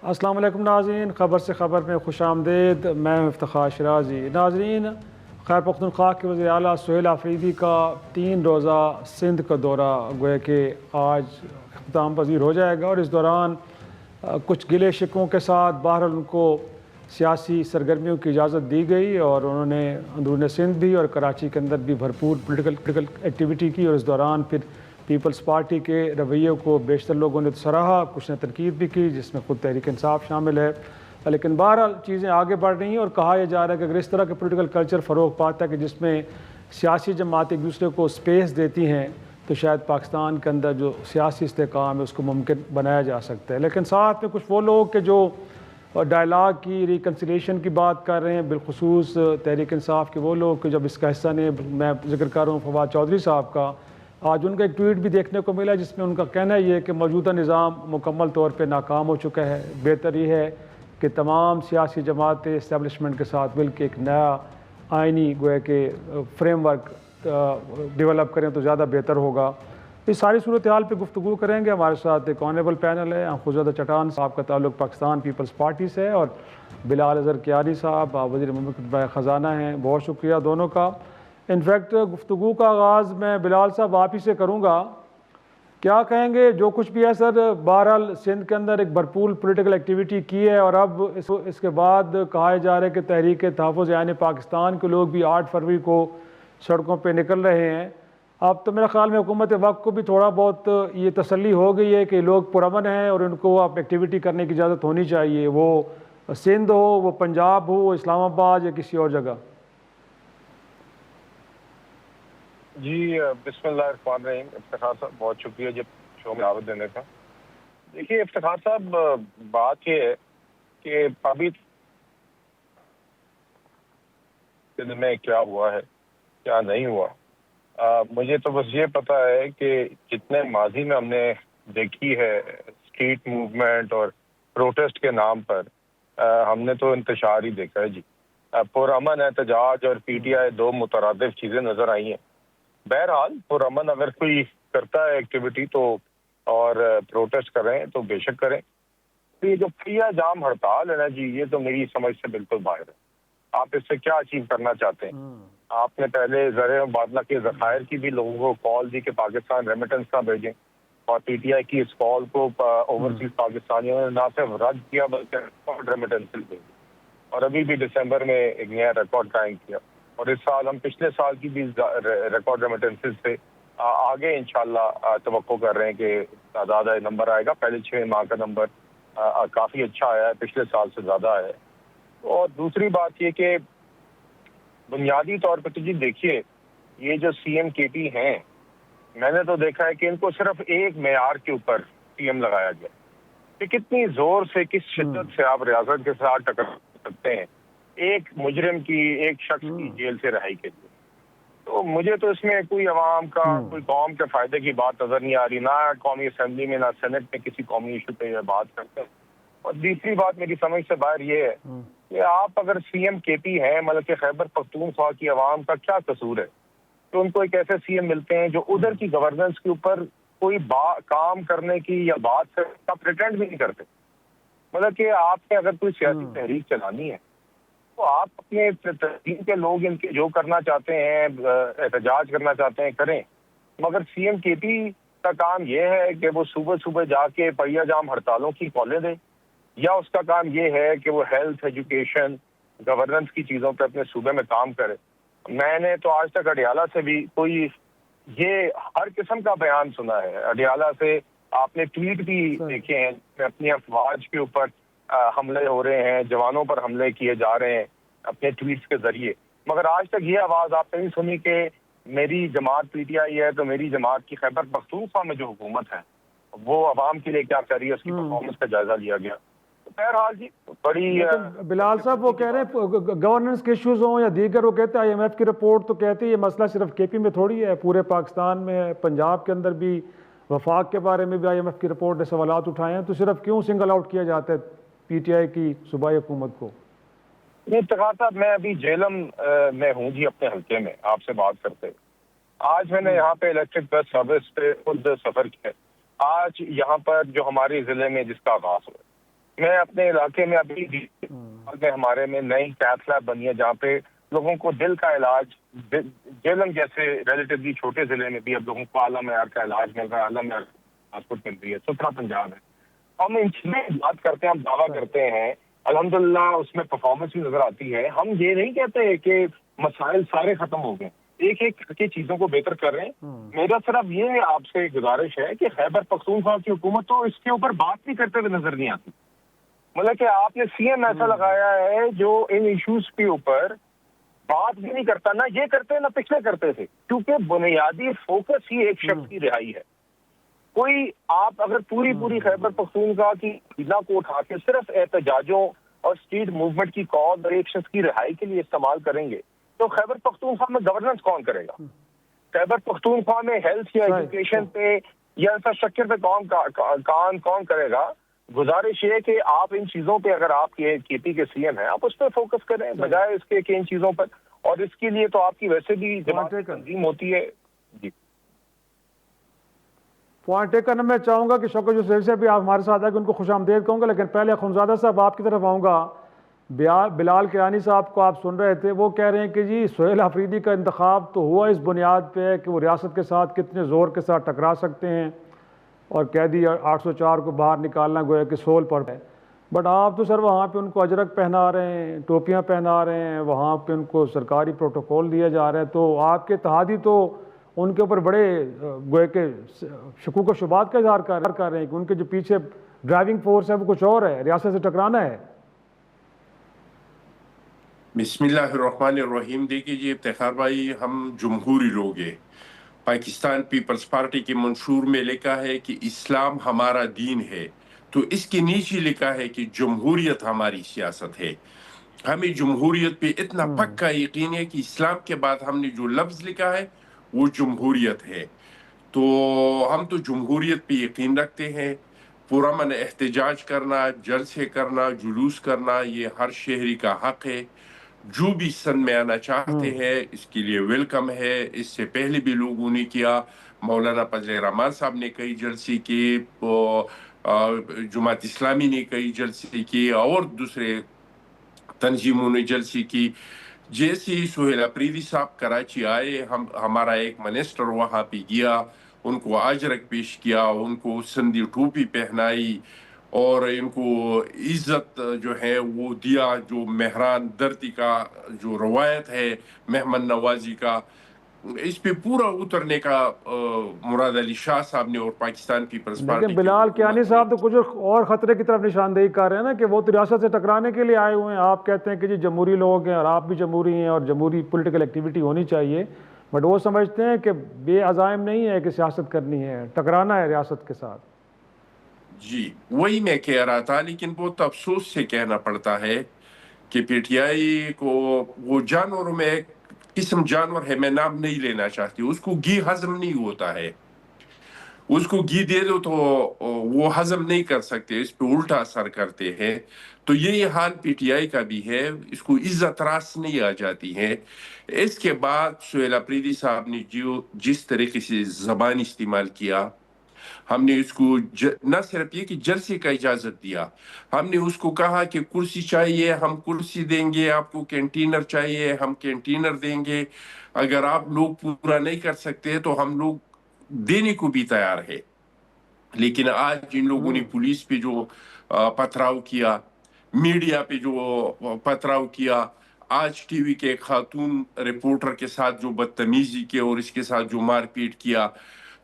السلام علیکم ناظرین، خبر سے خبر میں خوش آمدید۔ میں ہوں افتخار شرازی۔ ناظرین، خیبر پختونخوا کے وزیر اعلیٰ سہیل آفریدی کا 3 روزہ سندھ کا دورہ گویا کہ آج اختتام پذیر ہو جائے گا، اور اس دوران کچھ گلے شکووں کے ساتھ بہرحال ان کو سیاسی سرگرمیوں کی اجازت دی گئی، اور انہوں نے اندرون سندھ بھی اور کراچی کے اندر بھی بھرپور پولیٹیکل ایکٹیویٹی کی، اور اس دوران پھر پیپلز پارٹی کے رویے کو بیشتر لوگوں نے سراہا، کچھ نے تنقید بھی کی جس میں خود تحریک انصاف شامل ہے۔ لیکن بہرحال چیزیں آگے بڑھ رہی ہیں، اور کہا یہ جا رہا ہے کہ اگر اس طرح کے پولیٹیکل کلچر فروغ پاتا ہے کہ جس میں سیاسی جماعتیں ایک دوسرے کو سپیس دیتی ہیں، تو شاید پاکستان کے اندر جو سیاسی استحکام ہے اس کو ممکن بنایا جا سکتا ہے۔ لیکن ساتھ میں کچھ وہ لوگ کہ جو ڈائلاگ کی ریکنسیلیشن کی بات کر رہے ہیں، بالخصوص تحریک انصاف کے وہ لوگ کہ جب اس کا حصہ نے، میں ذکر کر رہا ہوں فواد چودھری صاحب کا، آج ان کا ایک ٹویٹ بھی دیکھنے کو ملا جس میں ان کا کہنا یہ ہے کہ موجودہ نظام مکمل طور پہ ناکام ہو چکا ہے، بہتر یہ ہے کہ تمام سیاسی جماعتیں اسٹیبلشمنٹ کے ساتھ مل کے ایک نیا آئینی گویا کہ فریم ورک ڈیولپ کریں تو زیادہ بہتر ہوگا۔ اس ساری صورتحال پہ گفتگو کریں گے۔ ہمارے ساتھ ایک آنریبل پینل ہے۔ خورزادہ چٹان صاحب کا تعلق پاکستان پیپلز پارٹی سے ہے، اور بلال اظہر کیانی صاحب وزیر مملکت خزانہ ہیں۔ بہت شکریہ دونوں کا۔ انفیکٹ گفتگو کا آغاز میں بلال صاحب آپ ہی سے کروں گا۔ کیا کہیں گے جو کچھ بھی ہے سر، بہرحال سندھ کے اندر ایک بھرپور پولیٹیکل ایکٹیویٹی کی ہے، اور اب اس کے بعد کہا جا رہا ہے کہ تحریک تحفظ یعنی پاکستان کے لوگ بھی 8 فروری کو سڑکوں پہ نکل رہے ہیں۔ اب تو میرے خیال میں حکومت وقت کو بھی تھوڑا بہت یہ تسلی ہو گئی ہے کہ لوگ پرامن ہیں اور ان کو اب ایکٹیویٹی کرنے کی اجازت ہونی چاہیے، وہ سندھ ہو، وہ پنجاب ہو، اسلام آباد یا کسی اور جگہ۔ جی بسم اللہ الرحمن الرحیم۔ افتخار صاحب بہت شکریہ جب شو میں دعوت دینے کا۔ دیکھیے افتخار صاحب، بات یہ ہے کہ ابھی میں کیا ہوا ہے کیا نہیں ہوا، مجھے تو بس یہ پتا ہے کہ جتنے ماضی میں ہم نے دیکھی ہے اسٹریٹ موومنٹ اور پروٹیسٹ کے نام پر، ہم نے تو انتشار ہی دیکھا ہے۔ جی پرامن احتجاج اور پی ٹی آئی دو مترادف چیزیں نظر آئی ہیں۔ بہرحال پرامن اگر کوئی کرتا ہے ایکٹیویٹی تو اور پروٹیسٹ کریں تو بے شک کریں۔ تو یہ جو پھیا جام ہڑتال ہے نا جی، یہ تو میری سمجھ سے بالکل باہر ہے۔ آپ اس سے کیا اچیو کرنا چاہتے ہیں؟ آپ نے پہلے زر مبادلہ کے ذخائر کی بھی لوگوں کو کال دی کہ پاکستان ریمیٹنس نہ بھیجیں، اور پی ٹی آئی کی اس کال کو اوورسیز پاکستانیوں نے نہ صرف رد کیا بلکہ ریکارڈ ریمیٹنس بھیجی، اور ابھی بھی دسمبر میں ایک نیا ریکارڈ قائم کیا، اور اس سال ہم پچھلے سال کی بھی ریکارڈ ریمیٹنسز سے آگے انشاءاللہ توقع کر رہے ہیں کہ تعداد نمبر آئے گا۔ پہلے 6 ماہ کا نمبر کافی اچھا آیا ہے، پچھلے سال سے زیادہ آیا ہے۔ اور دوسری بات یہ کہ بنیادی طور پہ تو جی دیکھیے، یہ جو سی ایم کے پی ہیں، میں نے تو دیکھا ہے کہ ان کو صرف ایک معیار کے اوپر سی ایم لگایا گیا کہ کتنی زور سے، کس شدت سے آپ ریاست کے ساتھ ٹکر سکتے ہیں ایک مجرم کی، ایک شخص کی جیل سے رہائی کے لیے۔ تو مجھے تو اس میں کوئی عوام کا، کوئی قوم کے فائدے کی بات نظر نہیں آ رہی، نہ قومی اسمبلی میں نہ سینٹ میں کسی قومی ایشو پہ یہ بات کرتے ہیں۔ اور دوسری بات میری سمجھ سے باہر یہ ہے کہ آپ اگر سی ایم کے پی ہیں، مطلب کہ خیبر پختونخوا کی عوام کا کیا قصور ہے تو ان کو ایک ایسے سی ایم ملتے ہیں جو ادھر کی گورننس کے اوپر کوئی کام کرنے کی یا بات کرنے کا پریٹینڈ بھی نہیں کرتے۔ مطلب کہ آپ نے اگر کوئی سیاسی تحریک چلانی ہے تو آپ اپنے تنظیم کے لوگ ان کے جو کرنا چاہتے ہیں، احتجاج کرنا چاہتے ہیں، کریں، مگر سی ایم کے پی کا کام یہ ہے کہ وہ صبح صبح جا کے پہیا جام ہڑتالوں کی کالیں دے، یا اس کا کام یہ ہے کہ وہ ہیلتھ، ایجوکیشن، گورننس کی چیزوں پہ اپنے صوبے میں کام کرے۔ میں نے تو آج تک اڈیالہ سے بھی کوئی یہ ہر قسم کا بیان سنا ہے۔ اڈیالہ سے آپ نے ٹویٹ بھی دیکھے ہیں، اپنی افواج کے اوپر حملے ہو رہے ہیں، جوانوں پر حملے کیے جا رہے ہیں اپنے ٹویٹس کے ذریعے، مگر آج تک یہ آواز آپ نے نہیں سنی کہ میری جماعت پی ٹی آئی ہے تو میری جماعت کی خیبر پختونخوا میں جو حکومت ہے وہ عوام کے لیے کیا کر رہی ہے، اس کی پرفارمنس کا جائزہ لیا گیا۔ بہرحال جی بڑی بلال صاحب وہ کہہ رہے ہیں گورننس کے ایشوز ہوں یا دیگر، وہ کہتے ہیں آئی ایم ایف کی رپورٹ تو کہتی ہے یہ مسئلہ صرف کے پی میں تھوڑی ہے، پورے پاکستان میں ہے، پنجاب کے اندر بھی، وفاق کے بارے میں بھی آئی ایم ایف کی رپورٹ نے سوالات اٹھائے ہیں، تو صرف کیوں سنگل آؤٹ کیا جاتا ہے پی ٹی آئی کی صوبائی حکومت کو؟ افتخار صاحب، میں ابھی جیلم میں ہوں جی، اپنے حلقے میں آپ سے بات کرتے۔ آج میں نے یہاں پہ الیکٹرک بس سروس پہ خود سفر کیا۔ آج یہاں پر جو ہمارے ضلع میں جس کا آغاز ہوا، میں اپنے علاقے میں ابھی میں ہمارے میں نئی کیتھ لیب بنی ہے جہاں پہ لوگوں کو دل کا علاج جیلم جیسے ریلیٹیولی چھوٹے ضلع میں بھی اب لوگوں کو اعلیٰ معیار کا علاج مل رہا ہے، اعلیٰ معیار ٹرانسپورٹ مل رہی ہے، سترہ پنجاب ہے. ہم ان چیزیں بات کرتے ہیں، ہم دعویٰ کرتے ہیں، الحمدللہ اس میں پرفارمنس بھی نظر آتی ہے. ہم یہ نہیں کہتے کہ مسائل سارے ختم ہو گئے، ایک ایک کر کے چیزوں کو بہتر کر رہے ہیں. میرا صرف یہ آپ سے گزارش ہے کہ خیبر پختونخوا کی حکومت تو اس کے اوپر بات بھی کرتے ہوئے نظر نہیں آتی. مطلب کہ آپ نے سی ایم ایسا لگایا ہے جو ان ایشوز کے اوپر بات بھی نہیں کرتا، نہ یہ کرتے نہ پچھلے کرتے تھے، کیونکہ بنیادی فوکس ہی ایک شخص کی رہائی ہے. کوئی آپ اگر پوری خیبر پختونخوا کی ضلع کو اٹھا کے صرف احتجاجوں اور اسٹریٹ موومنٹ کی کال اور ایک شخص کی رہائی کے لیے استعمال کریں گے تو خیبر پختونخوا میں گورننس کون کرے گا؟ خیبر پختونخوا میں ہیلتھ یا ایجوکیشن پہ یا انفراسٹرکچر پہ کام کون کرے گا؟ گزارش یہ کہ آپ ان چیزوں پہ، اگر آپ کے پی کے سی ایم ہیں، آپ اس پہ فوکس کریں بجائے اس کے کہ ان چیزوں پر. اور اس کے لیے تو آپ کی ویسے بھی جماعت تنظیم ہوتی ہے. جی پوائنٹ ٹیک کرنا میں چاہوں گا کہ شوکت یوسف سے بھی آپ ہمارے ساتھ ہیں کہ ان کو خوش آمدید کہوں گا، لیکن پہلے خنزادہ صاحب آپ کی طرف آؤں گا. بلال کیانی صاحب کو آپ سن رہے تھے، وہ کہہ رہے ہیں کہ جی سہیل آفریدی کا انتخاب تو ہوا اس بنیاد پہ کہ وہ ریاست کے ساتھ کتنے زور کے ساتھ ٹکرا سکتے ہیں اور قیدی 804 کو باہر نکالنا گویا کہ سول پر ہے. بٹ آپ تو سر وہاں پہ ان کو اجرک پہنا رہے ہیں، ٹوپیاں پہنا رہے ہیں، وہاں پہ ان کو سرکاری پروٹوکول دیا جا رہا ہے، تو آپ کے اتحادی تو ان کے اوپر بڑے گویا کہ شکوک و شبہات کا اظہار کر رہے ہیں کہ ان کے جو پیچھے ڈرائیونگ فورس ہے وہ کچھ اور ہے، ریاست سے ٹکرانا ہے. بسم اللہ الرحمن الرحیم. دیکھیے جی افتخار بھائی، ہم جمہوری لوگ ہیں. پاکستان پیپلز پارٹی کے منشور میں لکھا ہے کہ اسلام ہمارا دین ہے، تو اس کے نیچے لکھا ہے کہ جمہوریت ہماری سیاست ہے. ہمیں جمہوریت پہ اتنا پکا یقین ہے کہ اسلام کے بعد ہم نے جو لفظ لکھا ہے وہ جمہوریت ہے. تو ہم تو جمہوریت پہ یقین رکھتے ہیں. پرامن احتجاج کرنا، جلسے کرنا، جلوس کرنا، یہ ہر شہری کا حق ہے. جو بھی سن میں آنا چاہتے ہیں اس کے لیے ویلکم ہے. اس سے پہلے بھی لوگوں نے کیا، مولانا فضل الرحمان صاحب نے کئی جلسے کیے، جماعت اسلامی نے کئی جلسے کیے، اور دوسرے تنظیموں نے جلسے کی. جیسے ہی سہیل آفریدی صاحب کراچی آئے، ہمارا ایک منسٹر وہاں پہ گیا، ان کو اجرک پیش کیا، ان کو سندھی ٹوپی پہنائی اور ان کو عزت جو ہے وہ دیا. جو مہران دھرتی کا جو روایت ہے مہمان نوازی کا، اس پہ پورا اترنے کا مراد علی شاہ صاحب نے اور پاکستان پیپلز پارٹی لیکن کی بلال کیانی حکومت نے. صاحب تو کچھ اور خطرے کی طرف نشاندہی کر رہے ہیں نا کہ وہ تو ریاست سے ٹکرانے کے لیے آئے ہوئے ہیں. آپ کہتے ہیں کہ جی جمہوری لوگ ہیں اور آپ بھی جمہوری ہیں اور جمہوری پولیٹیکل ایکٹیویٹی ہونی چاہیے، بٹ وہ سمجھتے ہیں کہ بے عزائم نہیں ہے کہ سیاست کرنی ہے، ٹکرانا ہے ریاست کے ساتھ. جی وہی میں کہہ رہا تھا، لیکن بہت افسوس سے کہنا پڑتا ہے کہ پی ٹی آئی کو وہ جانوروں میں ایک قسم جانور ہے، میں نام نہیں لینا چاہتی، اس کو گھی ہضم نہیں ہوتا ہے. اس کو گھی دے دو تو وہ ہضم نہیں کر سکتے، اس پہ الٹا اثر کرتے ہیں. تو یہی حال پی ٹی آئی کا بھی ہے، اس کو عزت راس نہیں آ جاتی ہے. اس کے بعد سہیل آفریدی صاحب نے جس طریقے سے زبان استعمال کیا، ہم نے اس کو نہ صرف یہ کہ جلسے کا اجازت دیا، ہم نے اس کو کہا کہ کرسی چاہیے ہم کرسی دیں گے، آپ کو کینٹینر چاہیے ہم کینٹینر دیں گے، اگر آپ لوگ پورا نہیں کر سکتے تو ہم لوگ دینے کو بھی تیار ہے. لیکن آج ان لوگوں نے پولیس پہ جو پتھراؤ کیا، میڈیا پہ جو پتھراؤ کیا، آج ٹی وی کے خاتون رپورٹر کے ساتھ جو بدتمیزی کی اور اس کے ساتھ جو مار پیٹ کیا،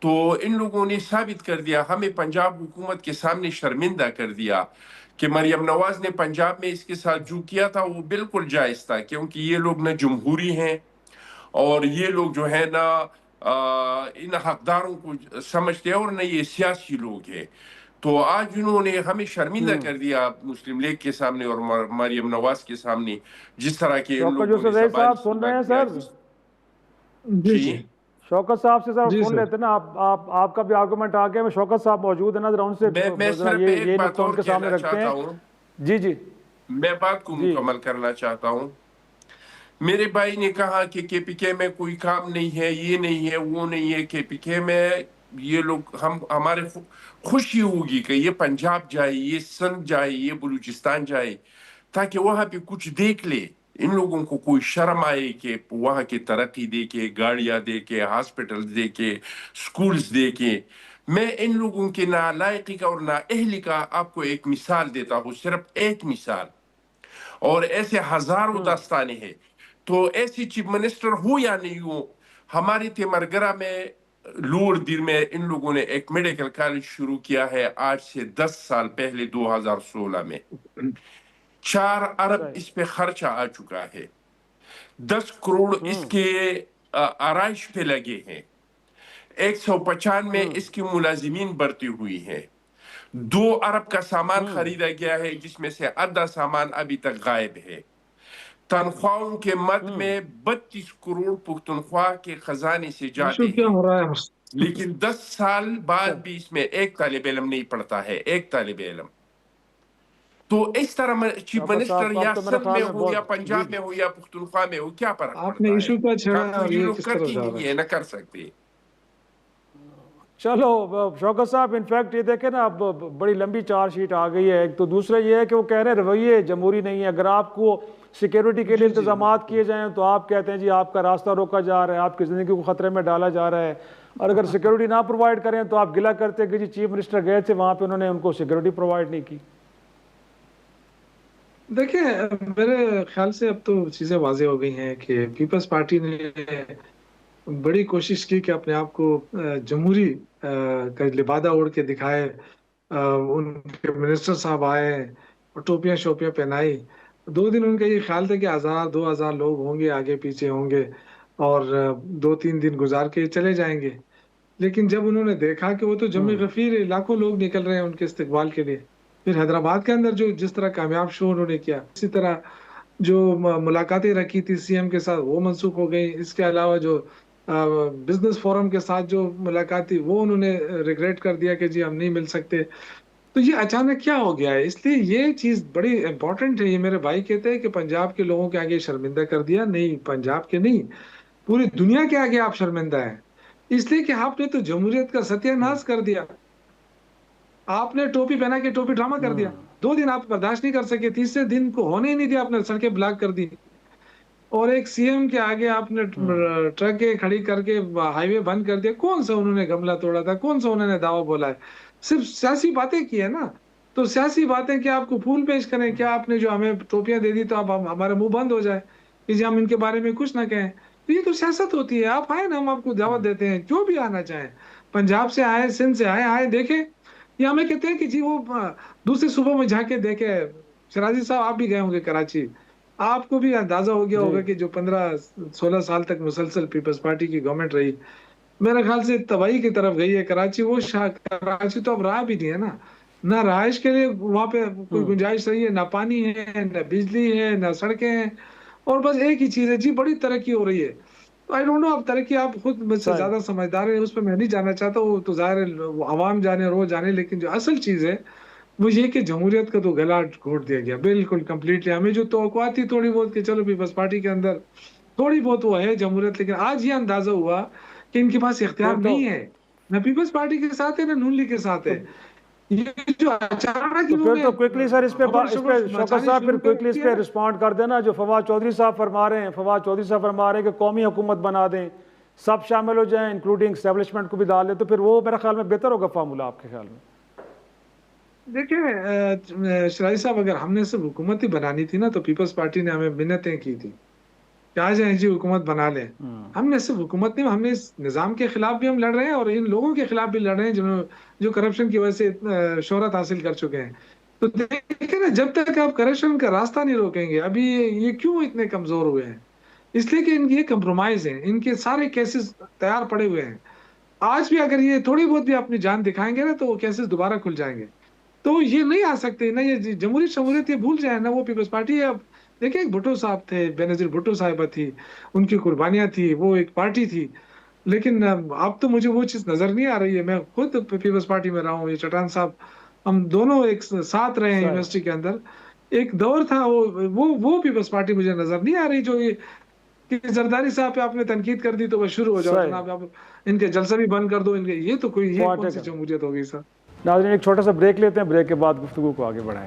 تو ان لوگوں نے ثابت کر دیا، ہمیں پنجاب حکومت کے سامنے شرمندہ کر دیا کہ مریم نواز نے پنجاب میں اس کے ساتھ جو کیا تھا وہ بالکل جائز تھا، کیونکہ یہ لوگ نہ جمہوری ہیں اور یہ لوگ جو ہے نا ان حقداروں کو سمجھتے ہیں اور نہ یہ سیاسی لوگ ہیں. تو آج انہوں نے ہمیں شرمندہ کر دیا مسلم لیگ کے سامنے اور مریم نواز کے سامنے، جس طرح کے ان شوکت لوگوں نے یوسف زبان صاحب سن رہے استعمال ہیں کیا. سر؟ جی شوکت صاحب سے ذرا جی سن سر. لیتے نا، آپ کا بھی آرگومنٹ آ گیا. میں شوکت صاحب موجود ہیں نا، ذرا ان سے میں ذرا صرف ایک یہ بات نقطہ ان اور کے سامنے کہنا رکھتے چاہتا ہیں. ہوں، جی جی میں بات کو جی مکمل کرنا چاہتا ہوں. میرے بھائی نے کہا کہ کے پی کے میں کوئی کام نہیں ہے، یہ نہیں ہے وہ نہیں ہے. کے پی کے میں یہ لوگ ہمارے خوشی ہوگی کہ یہ پنجاب جائے، یہ سندھ جائے، یہ بلوچستان جائے، تاکہ وہاں پہ کچھ دیکھ لے، ان لوگوں کو کوئی شرم آئے کہ وہاں کی ترقی دیکھے، گاڑیاں دیکھے، ہاسپٹل دیکھے، سکولز دیکھے۔ میں ان لوگوں کے نالائقی کا اور نااہلی کا آپ کو ایک مثال دیتا ہوں، صرف ایک مثال، اور ایسے ہزاروں داستانیں ہیں۔ تو ایسی چیف منسٹر ہو یا نہیں ہو، ہماری تیمرگرہ میں لور دیر میں ان لوگوں نے ایک میڈیکل کالج شروع کیا ہے آج سے 10 سال پہلے، 2016 میں 4 ارب صحیح۔ اس پہ خرچہ آ چکا ہے، 10 کروڑ اس کے آرائش پہ لگے ہیں، 195 میں اس کی ملازمین بھرتی ہوئی ہیں، 2 ارب کا سامان خریدا گیا ہے جس میں سے آدھا سامان ابھی تک غائب ہے۔ تنخواہوں کے مد میں 32 کروڑ پختونخوا کے خزانے سے جاتے کیا ہیں، ہو رہا ہے؟ لیکن 10 سال بعد بھی اس میں ایک طالب علم نہیں پڑھتا ہے، ایک طالب علم۔ تو اس طرح چیف شوکت منسٹر صاحب یا اب تو میرے سندھ میں خیال میں ہو یا بہت جی پنجاب میں جی ہو یا پختونخوا میں ہو، کیا فرق آپ نے پڑتا ہے؟ ایشو کا چھیڑا کام تو اور یہ یہ لوگ کس طرف کرتے جا ہی رہا نہیں ہے؟ ہے، نہ کر سکتے۔ چلو شوکت صاحب، انفیکٹ یہ دیکھیں نا، اب بڑی لمبی چارج شیٹ آ گئی ہے ایک تو، دوسرا یہ ہے کہ وہ کہہ رہے ہیں رویے جمہوری نہیں ہے۔ اگر آپ کو سیکیورٹی کے لیے جی انتظامات کیے جائیں تو آپ کہتے ہیں جی آپ کا راستہ روکا جا رہا ہے، آپ کی زندگی کو خطرے میں ڈالا جا رہا ہے، اور اگر سیکیورٹی نہ پرووائڈ کریں تو آپ گلہ کرتے ہیں کہ جی چیف منسٹر گئے تھے وہاں پہ انہوں نے ان کو سیکیورٹی پرووائڈ نہیں کی۔ دیکھیں، میرے خیال سے اب تو چیزیں واضح ہو گئی ہیں کہ پیپلز پارٹی نے بڑی کوشش کی کہ اپنے آپ کو جمہوری کا لبادہ اوڑھ کے دکھائے۔ ان کے منسٹر صاحب آئے اور ٹوپیاں شوپیاں پہنائی۔ 2 دن ان کا یہ خیال تھا کہ 1000-2000 لوگ ہوں گے، آگے پیچھے ہوں گے، اور 2-3 دن گزار کے چلے جائیں گے۔ لیکن جب انہوں نے دیکھا کہ وہ تو جمع غفیر ہے، لاکھوں لوگ نکل رہے ہیں ان کے استقبال کے لیے، پھر حیدرآباد کے اندر جس طرح کامیاب شو انہوں نے کیا، اسی طرح جو ملاقاتیں رکھی تھی سی ایم کے ساتھ وہ منسوخ ہو گئی۔ اس کے علاوہ جو بزنس فورم کے ساتھ جو ملاقات تھی وہ انہوں نے ریگریٹ کر دیا کہ جی ہم نہیں مل سکتے۔ تو یہ اچانک کیا ہو گیا ہے؟ اس لیے یہ چیز بڑی امپورٹنٹ ہے۔ یہ میرے بھائی کہتے ہیں کہ پنجاب کے لوگوں کے آگے شرمندہ کر دیا، نہیں پنجاب کے نہیں، پوری دنیا کے آگے آپ شرمندہ ہیں، اس لیے کہ آپ نے تو جمہوریت کا ستیہ ناش کر دیا۔ آپ نے ٹوپی پہنا کے ٹوپی ڈرامہ کر دیا۔ 2 دن آپ برداشت نہیں کر سکے، تیسرے دن کو ہونے ہی نہیں دیا، آپ نے سڑکیں بلاک کر دی، اور ایک سی ایم کے آگے آپ نے ٹرکیں کھڑی کر کے ہائی وے بند کر دیا۔ کون سا انہوں نے گملہ توڑا تھا؟ کون سا انہوں نے دعویٰ بولا ہے؟ صرف سیاسی باتیں کی ہے نا۔ تو سیاسی باتیں کیا آپ کو پھول پیش کریں؟ کیا آپ نے جو ہمیں ٹوپیاں دے دی تو اب ہمارا منہ بند ہو جائے کہ جی ہم ان کے بارے میں کچھ نہ کہیں؟ تو یہ تو سیاست ہوتی ہے۔ آپ آئے نا، ہم آپ کو دعوت دیتے ہیں، جو بھی آنا چاہیں، پنجاب سے آئے، سندھ سے آئے دیکھیں۔ یہ ہمیں کہتے ہیں کہ جی وہ دوسرے صوبوں میں جا کے دیکھیں۔ شرازی صاحب آپ بھی گئے ہوں گے کراچی، آپ کو بھی اندازہ ہو گیا ہوگا کہ جو 15-16 سال تک مسلسل پیپلز پارٹی کی گورنمنٹ رہی، میرے خیال سے تباہی کی طرف گئی ہے کراچی۔ وہ کراچی تو اب رہا بھی نہیں ہے نا، نہ رہائش کے لیے وہاں پہ کوئی گنجائش رہی ہے، نہ پانی ہے، نہ بجلی ہے، نہ سڑکیں ہیں، اور بس ایک ہی چیز ہے، جی بڑی ترقی ہو رہی ہے۔ آئی ڈونٹ نو، اب ترقی آپ خود مجھ سے زیادہ سمجھدار ہیں، اس پہ میں نہیں جانا چاہتا، وہ تو ظاہر ہے عوام جانے رو جانے، لیکن جو اصل چیز ہے وہ یہ کہ جمہوریت کا تو گلا گھونٹ دیا گیا بالکل کمپلیٹلی۔ ہمیں جو توقعات تھی تھوڑی بہت کہ چلو پیپلز پارٹی کے اندر تھوڑی بہت وہ ہے جمہوریت، لیکن آج یہ اندازہ ہوا کہ ان کے پاس اختیار پھر تو نہیں ہے، نہ پیپلز پارٹی کے ساتھ ہے نہ نون لیگ کے ساتھ ہے۔ یہ جو اچانک تو انہوں پھر نے تو کوئکلی سر اس پہ شوکت صاحب پھر کوئکلی اس پہ کیا، رسپونڈ کر دینا جو فواد چودھری صاحب فرما رہے ہیں۔ فواد چودھری صاحب فرما رہے ہیں کہ قومی حکومت بنا دیں، سب شامل ہو جائیں انکلوڈنگ اسٹیبلشمنٹ کو بھی ڈال دیں، تو پھر وہ میرے خیال میں بہتر ہوگا فارمولہ آپ کے خیال میں۔ دیکھیں شرائع صاحب، اگر ہم نے صرف حکومت ہی بنانی تھی نا تو پیپلز پارٹی نے ہمیں منتیں کی تھی کہ آ جائیں جی حکومت بنا لیں۔ ہم نے صرف حکومت نہیں، ہم نے اس نظام کے خلاف بھی ہم لڑ رہے ہیں اور ان لوگوں کے خلاف بھی لڑ رہے ہیں جو کرپشن کی وجہ سے شہرت حاصل کر چکے ہیں۔ تو دیکھیں نا، جب تک آپ کرپشن کا راستہ نہیں روکیں گے، ابھی یہ کیوں اتنے کمزور ہوئے ہیں؟ اس لیے کہ ان کی کمپرومائز ہیں، ان کے سارے کیسز تیار پڑے ہوئے ہیں۔ آج بھی اگر یہ تھوڑی بہت بھی اپنی جان دکھائیں گے نا تو وہ کیسز دوبارہ کھل جائیں گے۔ تو یہ نہیں آ سکتے نہ، یہ جمہوریت شمولیت یہ بھول جائیں نہ، وہ پیپلز پارٹی ہے۔ اب دیکھیں ایک بھٹو صاحب تھے، بینظیر بھٹو صاحبہ تھی، ان کی قربانیاں تھی، وہ ایک پارٹی تھی، لیکن اب تو مجھے وہ چیز نظر نہیں آ رہی ہے۔ میں خود پیپلز پارٹی میں رہا ہوں، یہ چٹان صاحب، ہم دونوں ایک ساتھ رہے ہیں یونیورسٹی کے اندر، ایک دور تھا وہ پیپلز پارٹی مجھے نظر نہیں آ رہی جو یہ کہ زرداری صاحب پہ آپ نے تنقید کر دی تو بس شروع ہو جاؤ صحیح. جناب، آپ ان کے جلسہ بھی بند کر دو، ان کے یہ تو کوئی یہ کون سی جمہوریت ہو گئی سر؟ ناظرین ایک چھوٹا سا بریک لیتے ہیں، بریک کے بعد گفتگو کو آگے بڑھائیں.